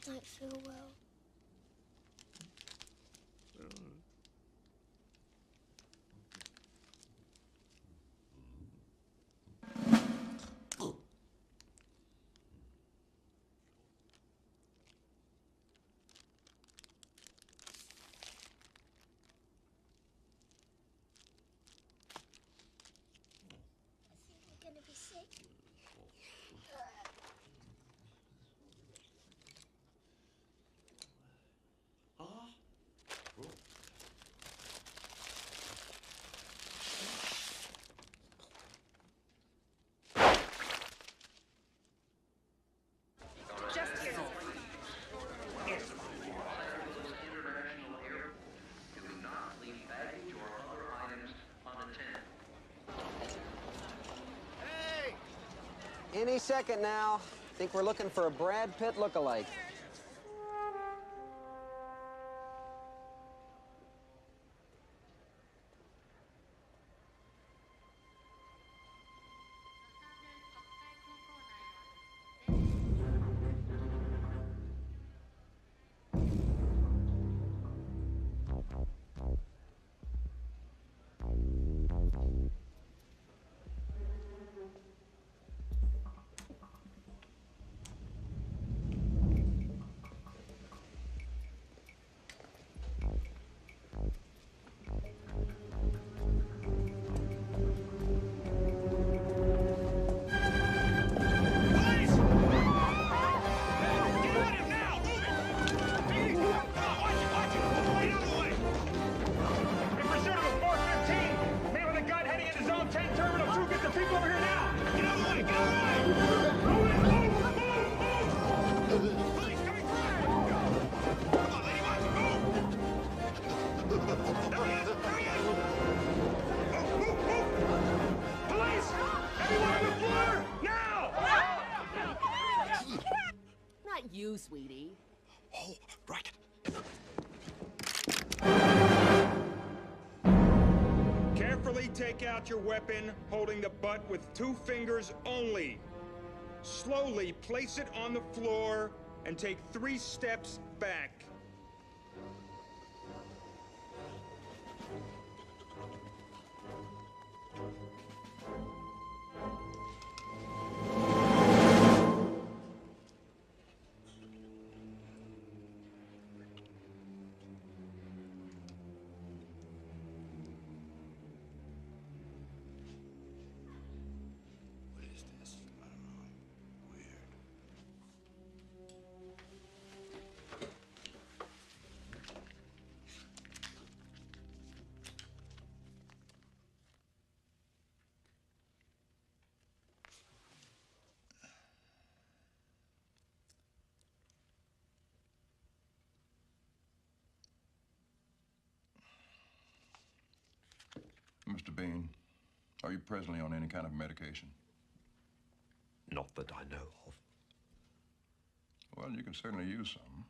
don't feel well. Gonna be sick. Any second now. Think we're looking for a Brad Pitt look-alike. You, sweetie. Oh, right. Carefully take out your weapon, holding the butt with 2 fingers only. Slowly place it on the floor and take 3 steps back. Mr. Bean, are you presently on any kind of medication? Not that I know of. Well, you can certainly use some.